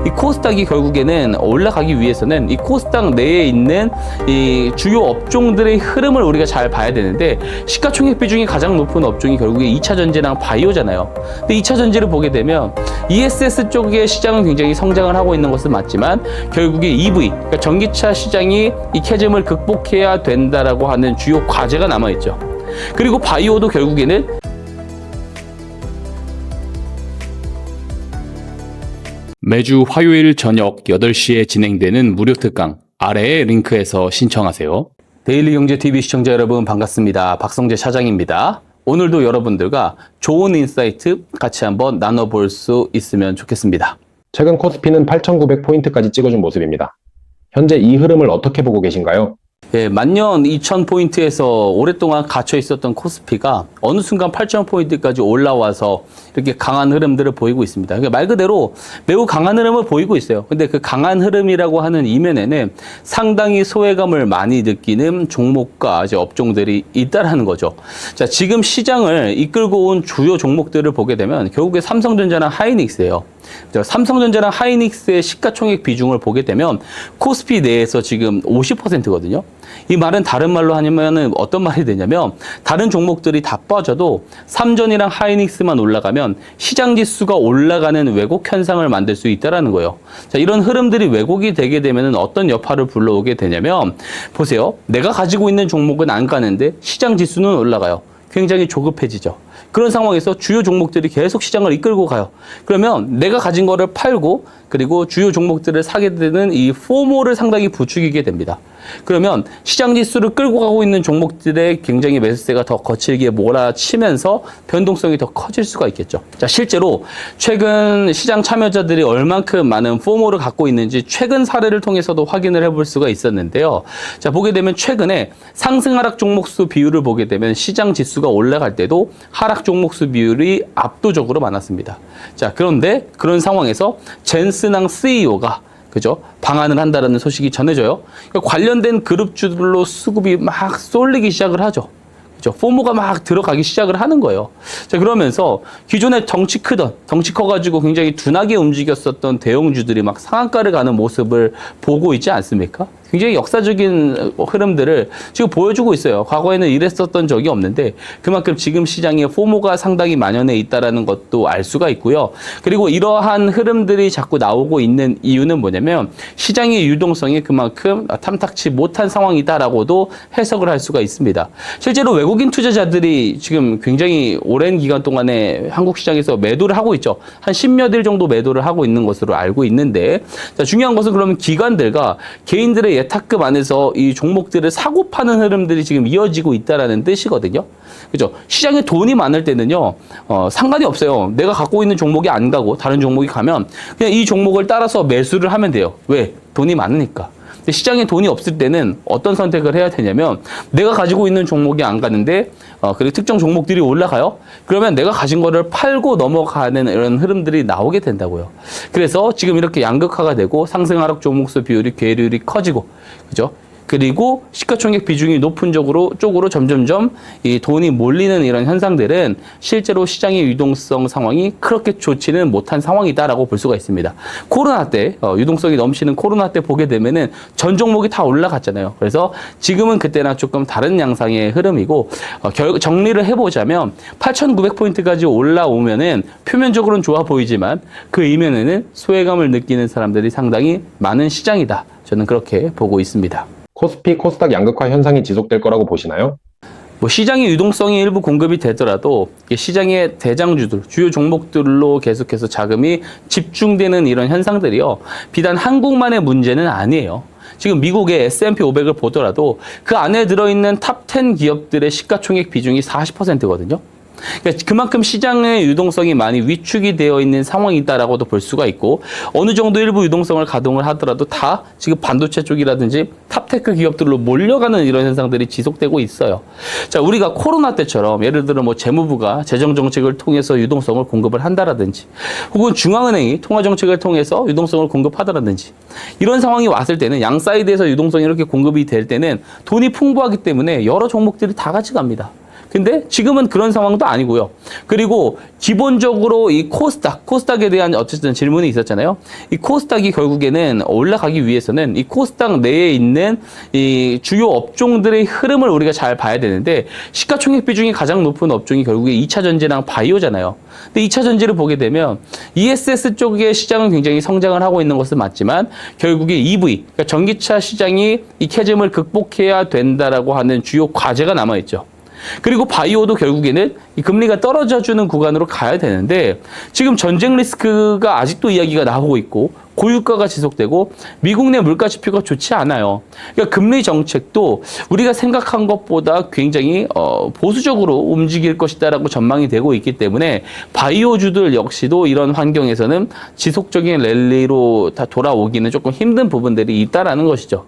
이 코스닥이 결국에는 올라가기 위해서는 이 코스닥 내에 있는 이 주요 업종들의 흐름을 우리가 잘 봐야 되는데, 시가총액 비중이 가장 높은 업종이 결국에 2차 전지랑 바이오잖아요. 근데 2차 전지를 보게 되면 ESS 쪽의 시장은 굉장히 성장을 하고 있는 것은 맞지만, 결국에 EV, 그러니까 전기차 시장이 이 캐즘을 극복해야 된다라고 하는 주요 과제가 남아있죠. 그리고 바이오도 결국에는 매주 화요일 저녁 8시에 진행되는 무료 특강, 아래의 링크에서 신청하세요. 데일리경제TV 시청자 여러분 반갑습니다. 박성재 차장입니다. 오늘도 여러분들과 좋은 인사이트 같이 한번 나눠볼 수 있으면 좋겠습니다. 최근 코스피는 8,900포인트까지 찍어준 모습입니다. 현재 이 흐름을 어떻게 보고 계신가요? 예, 만년 2,000포인트에서 오랫동안 갇혀 있었던 코스피가 어느 순간 8,000포인트까지 올라와서 이렇게 강한 흐름들을 보이고 있습니다. 그러니까 말 그대로 매우 강한 흐름을 보이고 있어요. 근데 그 강한 흐름이라고 하는 이면에는 상당히 소외감을 많이 느끼는 종목과 이제 업종들이 있다라는 거죠. 자, 지금 시장을 이끌고 온 주요 종목들을 보게 되면 결국에 삼성전자나 하이닉스예요. 삼성전자랑 하이닉스의 시가총액 비중을 보게 되면 코스피 내에서 지금 50%거든요. 이 말은 다른 말로 하냐면 어떤 말이 되냐면, 다른 종목들이 다 빠져도 삼전이랑 하이닉스만 올라가면 시장 지수가 올라가는 왜곡 현상을 만들 수 있다라는 거예요. 자, 이런 흐름들이 왜곡이 되게 되면 어떤 여파를 불러오게 되냐면, 보세요. 내가 가지고 있는 종목은 안 가는데 시장 지수는 올라가요. 굉장히 조급해지죠. 그런 상황에서 주요 종목들이 계속 시장을 이끌고 가요. 그러면 내가 가진 거를 팔고 그리고 주요 종목들을 사게 되는 이 포모를 상당히 부추기게 됩니다. 그러면 시장 지수를 끌고 가고 있는 종목들의 굉장히 매수세가 더 거칠게 몰아치면서 변동성이 더 커질 수가 있겠죠. 자, 실제로 최근 시장 참여자들이 얼만큼 많은 포모를 갖고 있는지 최근 사례를 통해서도 확인을 해볼 수가 있었는데요. 자, 보게 되면 최근에 상승 하락 종목수 비율을 보게 되면 시장 지수가 올라갈 때도 하락 종목수 비율이 압도적으로 많았습니다. 자, 그런데 그런 상황에서 젠스낭 CEO가 그죠? 방한을 한다라는 소식이 전해져요. 그러니까 관련된 그룹주들로 수급이 막 쏠리기 시작을 하죠. 그죠? 포모가 막 들어가기 시작을 하는 거예요. 자, 그러면서 기존에 덩치 커가지고 굉장히 둔하게 움직였었던 대형주들이 막 상한가를 가는 모습을 보고 있지 않습니까? 굉장히 역사적인 흐름들을 지금 보여주고 있어요. 과거에는 이랬었던 적이 없는데 그만큼 지금 시장에 포모가 상당히 만연해 있다는 것도 알 수가 있고요. 그리고 이러한 흐름들이 자꾸 나오고 있는 이유는 뭐냐면, 시장의 유동성이 그만큼 탐탁치 못한 상황이다라고도 해석을 할 수가 있습니다. 실제로 외국인 투자자들이 지금 굉장히 오랜 기간 동안에 한국 시장에서 매도를 하고 있죠. 한 10몇 일 정도 매도를 하고 있는 것으로 알고 있는데, 자, 중요한 것은 그러면 기관들과 개인들의 예탁급 안에서 이 종목들을 사고 파는 흐름들이 지금 이어지고 있다라는 뜻이거든요. 그죠? 시장에 돈이 많을 때는요, 상관이 없어요. 내가 갖고 있는 종목이 안 가고 다른 종목이 가면 그냥 이 종목을 따라서 매수를 하면 돼요. 왜? 돈이 많으니까. 근데 시장에 돈이 없을 때는 어떤 선택을 해야 되냐면, 내가 가지고 있는 종목이 안 가는데 그리고 특정 종목들이 올라가요. 그러면 내가 가진 거를 팔고 넘어가는 이런 흐름들이 나오게 된다고요. 그래서 지금 이렇게 양극화가 되고 상승 하락 종목수 비율이 괴율이 커지고, 그죠? 그리고 시가총액 비중이 높은 쪽으로 점점점 이 돈이 몰리는 이런 현상들은 실제로 시장의 유동성 상황이 그렇게 좋지는 못한 상황이다라고 볼 수가 있습니다. 코로나 때 유동성이 넘치는 코로나 때 보게 되면은 전 종목이 다 올라갔잖아요. 그래서 지금은 그때나 조금 다른 양상의 흐름이고, 정리를 해보자면 8,900포인트까지 올라오면은 표면적으로는 좋아 보이지만 그 이면에는 소외감을 느끼는 사람들이 상당히 많은 시장이다. 저는 그렇게 보고 있습니다. 코스피, 코스닥 양극화 현상이 지속될 거라고 보시나요? 시장의 유동성이 일부 공급이 되더라도 시장의 대장주들, 주요 종목들로 계속해서 자금이 집중되는 이런 현상들이요, 비단 한국만의 문제는 아니에요. 지금 미국의 S&P 500을 보더라도 그 안에 들어있는 탑 10 기업들의 시가총액 비중이 40%거든요. 그러니까 그만큼 시장의 유동성이 많이 위축이 되어 있는 상황이다라고도 볼 수가 있고, 어느 정도 일부 유동성을 가동을 하더라도 다 지금 반도체 쪽이라든지 탑테크 기업들로 몰려가는 이런 현상들이 지속되고 있어요. 자, 우리가 코로나 때처럼 예를 들어 재무부가 재정 정책을 통해서 유동성을 공급을 한다라든지, 혹은 중앙은행이 통화 정책을 통해서 유동성을 공급하더라든지, 이런 상황이 왔을 때는 양 사이드에서 유동성이 이렇게 공급이 될 때는 돈이 풍부하기 때문에 여러 종목들이 다 같이 갑니다. 근데 지금은 그런 상황도 아니고요. 그리고 기본적으로 이 코스닥에 대한 어쨌든 질문이 있었잖아요. 이 코스닥이 결국에는 올라가기 위해서는 이 코스닥 내에 있는 이 주요 업종들의 흐름을 우리가 잘 봐야 되는데, 시가총액 비중이 가장 높은 업종이 결국에 2차 전지랑 바이오잖아요. 근데 2차 전지를 보게 되면 ESS 쪽의 시장은 굉장히 성장을 하고 있는 것은 맞지만, 결국에 EV, 그러니까 전기차 시장이 이 캐즘을 극복해야 된다라고 하는 주요 과제가 남아있죠. 그리고 바이오도 결국에는 이 금리가 떨어져주는 구간으로 가야 되는데, 지금 전쟁 리스크가 아직도 이야기가 나오고 있고, 고유가가 지속되고, 미국 내 물가 지표가 좋지 않아요. 그러니까 금리 정책도 우리가 생각한 것보다 굉장히 보수적으로 움직일 것이다라고 전망이 되고 있기 때문에, 바이오주들 역시도 이런 환경에서는 지속적인 랠리로 다 돌아오기는 조금 힘든 부분들이 있다라는 것이죠.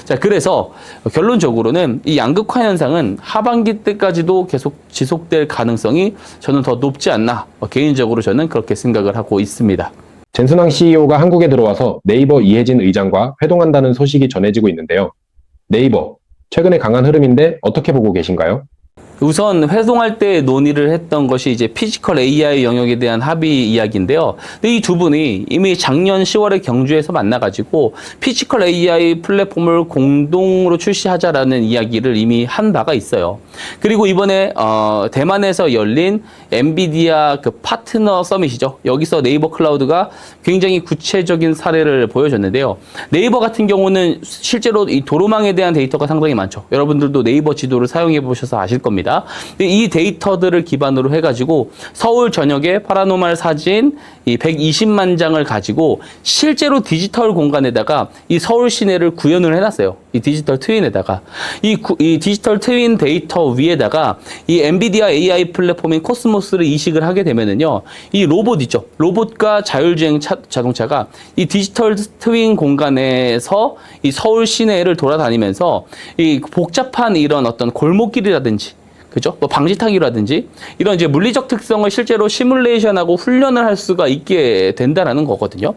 자, 그래서 결론적으로는 이 양극화 현상은 하반기 때까지도 계속 지속될 가능성이 저는 더 높지 않나, 개인적으로 저는 그렇게 생각을 하고 있습니다. 젠순왕 CEO가 한국에 들어와서 네이버 이해진 의장과 회동한다는 소식이 전해지고 있는데요. 네이버, 최근에 강한 흐름인데 어떻게 보고 계신가요? 우선 회동할 때 논의를 했던 것이 이제 피지컬 AI 영역에 대한 합의 이야기인데요. 근데 이 두 분이 이미 작년 10월에 경주에서 만나가지고 피지컬 AI 플랫폼을 공동으로 출시하자라는 이야기를 이미 한 바가 있어요. 그리고 이번에 대만에서 열린 엔비디아 그 파트너 서밋이죠. 여기서 네이버 클라우드가 굉장히 구체적인 사례를 보여줬는데요. 네이버 같은 경우는 실제로 이 도로망에 대한 데이터가 상당히 많죠. 여러분들도 네이버 지도를 사용해 보셔서 아실 겁니다. 이 데이터들을 기반으로 해가지고 서울 전역의 파라노말 사진 이 120만 장을 가지고 실제로 디지털 공간에다가 이 서울 시내를 구현을 해놨어요. 이 디지털 트윈에다가 이 디지털 트윈 데이터 위에다가 이 엔비디아 AI 플랫폼인 코스모스를 이식을 하게 되면은요, 이 로봇 있죠. 로봇과 자율주행 자동차가 이 디지털 트윈 공간에서 이 서울 시내를 돌아다니면서 이 복잡한 이런 어떤 골목길이라든지, 그죠? 뭐 방지턱이라든지 이런 이제 물리적 특성을 실제로 시뮬레이션하고 훈련을 할 수가 있게 된다라는 거거든요.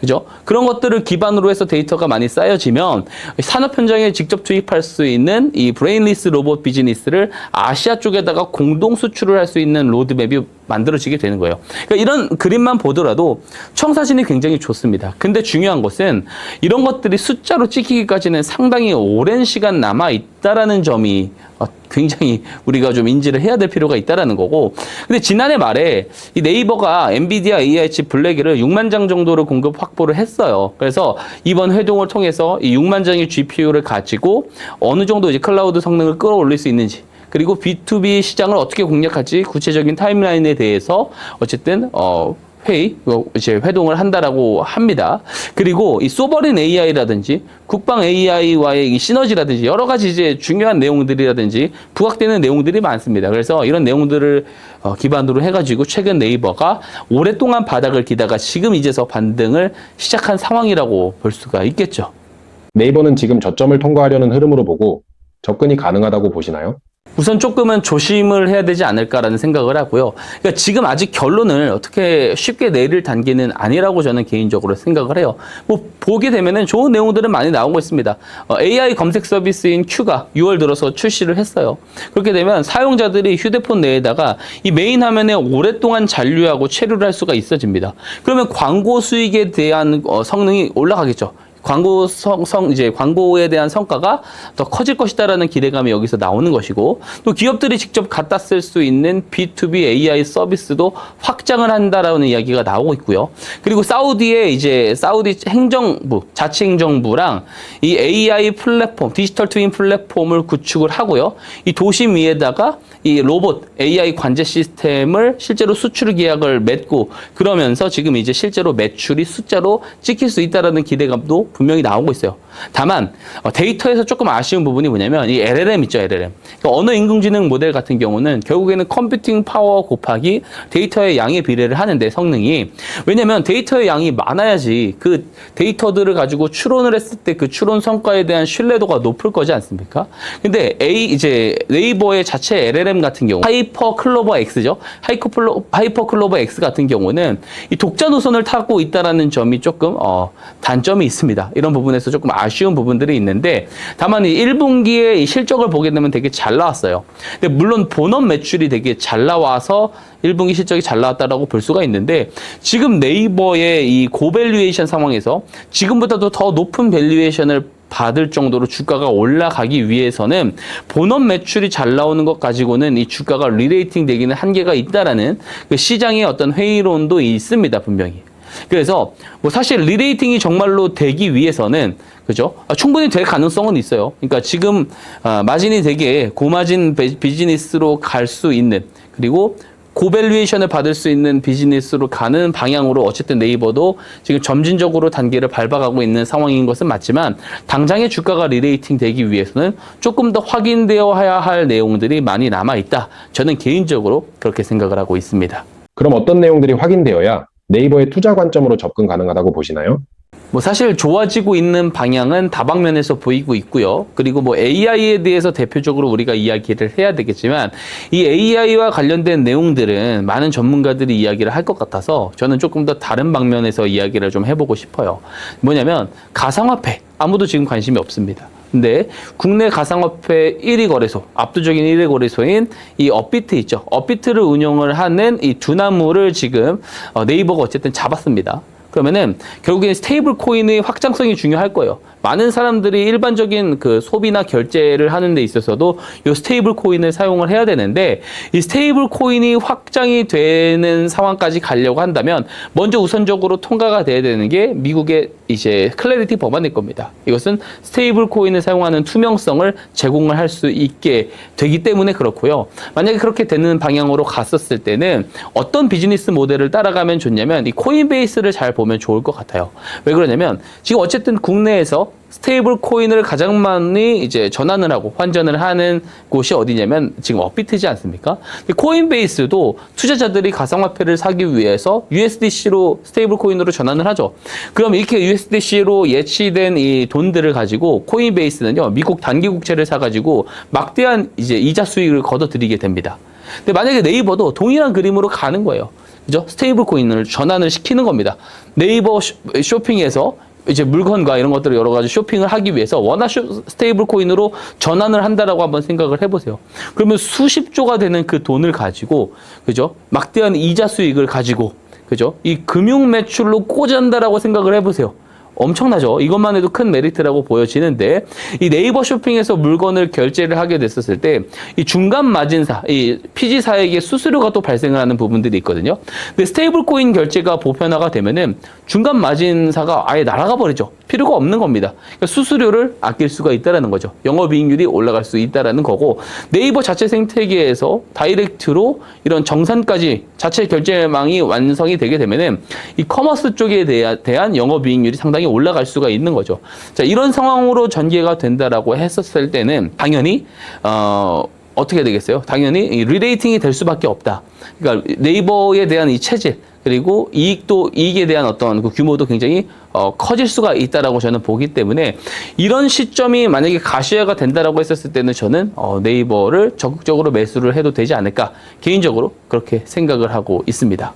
그죠? 그런 것들을 기반으로 해서 데이터가 많이 쌓여지면 산업 현장에 직접 투입할 수 있는 이 브레인리스 로봇 비즈니스를 아시아 쪽에다가 공동 수출을 할 수 있는 로드맵이 만들어지게 되는 거예요. 그러니까 이런 그림만 보더라도 청사진이 굉장히 좋습니다. 근데 중요한 것은 이런 것들이 숫자로 찍히기까지는 상당히 오랜 시간 남아 있다라는 점이 굉장히 우리가 좀 인지를 해야 될 필요가 있다라는 거고, 근데 지난해 말에 이 네이버가 엔비디아 AI 칩 블랙을 6만 장 정도를 공급 확보를 했어요. 그래서 이번 회동을 통해서 이 6만 장의 GPU를 가지고 어느 정도 이제 클라우드 성능을 끌어올릴 수 있는지, 그리고 B2B 시장을 어떻게 공략할지 구체적인 타임라인에 대해서 어쨌든 이제 회동을 한다라고 합니다. 그리고 이 소버린 AI라든지 국방 AI와의 이 시너지라든지 여러 가지 이제 중요한 내용들이라든지 부각되는 내용들이 많습니다. 그래서 이런 내용들을 기반으로 해가지고 최근 네이버가 오랫동안 바닥을 기다가 지금 이제서 반등을 시작한 상황이라고 볼 수가 있겠죠. 네이버는 지금 저점을 통과하려는 흐름으로 보고 접근이 가능하다고 보시나요? 우선 조금은 조심을 해야 되지 않을까라는 생각을 하고요. 그러니까 지금 아직 결론을 어떻게 쉽게 내릴 단계는 아니라고 저는 개인적으로 생각을 해요. 뭐 보게 되면은 좋은 내용들은 많이 나오고 있습니다. AI 검색 서비스인 Q가 6월 들어서 출시를 했어요. 그렇게 되면 사용자들이 휴대폰 내에다가 이 메인 화면에 오랫동안 잔류하고 체류를 할 수가 있어집니다. 그러면 광고 수익에 대한 성능이 올라가겠죠. 이제 광고에 대한 성과가 더 커질 것이다라는 기대감이 여기서 나오는 것이고, 또 기업들이 직접 갖다 쓸 수 있는 B2B AI 서비스도 확장을 한다라는 이야기가 나오고 있고요. 그리고 사우디 행정부, 자치행정부랑 이 AI 플랫폼, 디지털 트윈 플랫폼을 구축을 하고요. 이 도심 위에다가 이 로봇 AI 관제 시스템을 실제로 수출 계약을 맺고, 그러면서 지금 이제 실제로 매출이 숫자로 찍힐 수 있다라는 기대감도 분명히 나오고 있어요. 다만 데이터에서 조금 아쉬운 부분이 뭐냐면 이 LLM 있죠, LLM. 그러니까 언어 인공지능 모델 같은 경우는 결국에는 컴퓨팅 파워 곱하기 데이터의 양의 비례를 하는데, 성능이, 왜냐면 데이터의 양이 많아야지 그 데이터들을 가지고 추론을 했을 때 그 추론 성과에 대한 신뢰도가 높을 거지 않습니까? 근데 이제 네이버의 자체 LLM 같은 경우 하이퍼 클로버 X죠. 하이퍼 클로버 X 같은 경우는 이 독자 노선을 타고 있다라는 점이 조금 단점이 있습니다. 있습니다. 이런 부분에서 조금 아쉬운 부분들이 있는데 다만 이 1분기에 이 실적을 보게 되면 되게 잘 나왔어요. 근데 물론 본업 매출이 되게 잘 나와서 1분기 실적이 잘 나왔다라고 볼 수가 있는데 지금 네이버의 이 고밸류에이션 상황에서 지금보다도 더 높은 밸류에이션을 받을 정도로 주가가 올라가기 위해서는 본업 매출이 잘 나오는 것 가지고는 이 주가가 리레이팅 되기는 한계가 있다라는 그 시장의 어떤 회의론도 있습니다, 분명히. 그래서 뭐 사실 리레이팅이 정말로 되기 위해서는 그죠? 충분히 될 가능성은 있어요. 그러니까 지금 마진이 되게 고마진 비즈니스로 갈 수 있는 그리고 고밸류에이션을 받을 수 있는 비즈니스로 가는 방향으로 어쨌든 네이버도 지금 점진적으로 단계를 밟아가고 있는 상황인 것은 맞지만 당장의 주가가 리레이팅 되기 위해서는 조금 더 확인되어야 할 내용들이 많이 남아있다. 저는 개인적으로 그렇게 생각을 하고 있습니다. 그럼 어떤 내용들이 확인되어야 네이버의 투자 관점으로 접근 가능하다고 보시나요? 뭐 사실 좋아지고 있는 방향은 다방면에서 보이고 있고요. 그리고 뭐 AI에 대해서 대표적으로 우리가 이야기를 해야 되겠지만 이 AI와 관련된 내용들은 많은 전문가들이 이야기를 할 것 같아서 저는 조금 더 다른 방면에서 이야기를 좀 해보고 싶어요. 뭐냐면 가상화폐 아무도 지금 관심이 없습니다. 근데 국내 가상화폐 1위 거래소, 압도적인 1위 거래소인 이 업비트 있죠. 업비트를 운영을 하는 이 두나무를 지금 네이버가 어쨌든 잡았습니다. 그러면은 결국엔 스테이블 코인의 확장성이 중요할 거예요. 많은 사람들이 일반적인 그 소비나 결제를 하는 데 있어서도 이 스테이블 코인을 사용을 해야 되는데 이 스테이블 코인이 확장이 되는 상황까지 가려고 한다면 먼저 우선적으로 통과가 돼야 되는 게 미국의 이제 클래리티 법안일 겁니다. 이것은 스테이블 코인을 사용하는 투명성을 제공을 할 수 있게 되기 때문에 그렇고요. 만약에 그렇게 되는 방향으로 갔었을 때는 어떤 비즈니스 모델을 따라가면 좋냐면 이 코인베이스를 잘 보면 좋을 것 같아요. 왜 그러냐면 지금 어쨌든 국내에서 스테이블 코인을 가장 많이 이제 전환을 하고 환전을 하는 곳이 어디냐면 지금 업비트지 않습니까? 코인베이스도 투자자들이 가상화폐를 사기 위해서 USDC로 스테이블 코인으로 전환을 하죠. 그럼 이렇게 USDC로 예치된 이 돈들을 가지고 코인베이스는요, 미국 단기 국채를 사가지고 막대한 이제 이자 수익을 거둬들이게 됩니다. 근데 만약에 네이버도 동일한 그림으로 가는 거예요. 그죠? 스테이블 코인을 전환을 시키는 겁니다. 네이버 쇼핑에서 이제 물건과 이런 것들을 여러 가지 쇼핑을 하기 위해서 원화 스테이블 코인으로 전환을 한다라고 한번 생각을 해보세요. 그러면 수십조가 되는 그 돈을 가지고, 그죠? 막대한 이자 수익을 가지고, 그죠? 이 금융 매출로 꽂은다라고 생각을 해보세요. 엄청나죠? 이것만 해도 큰 메리트라고 보여지는데 이 네이버 쇼핑에서 물건을 결제를 하게 됐었을 때 이 중간 마진사, 이 피지사에게 수수료가 또 발생을 하는 부분들이 있거든요. 근데 스테이블 코인 결제가 보편화가 되면은 중간 마진사가 아예 날아가 버리죠. 필요가 없는 겁니다. 그러니까 수수료를 아낄 수가 있다라는 거죠. 영업이익률이 올라갈 수 있다라는 거고 네이버 자체 생태계에서 다이렉트로 이런 정산까지 자체 결제망이 완성이 되게 되면은 이 커머스 쪽에 대한 영업이익률이 상당히 올라갈 수가 있는 거죠. 자, 이런 상황으로 전개가 된다라고 했었을 때는 당연히 어떻게 되겠어요? 당연히 이 리레이팅이 될 수밖에 없다. 그러니까 네이버에 대한 이 체질 그리고 이익에 대한 어떤 그 규모도 굉장히 커질 수가 있다라고 저는 보기 때문에 이런 시점이 만약에 가시화가 된다라고 했었을 때는 저는 네이버를 적극적으로 매수를 해도 되지 않을까 개인적으로 그렇게 생각을 하고 있습니다.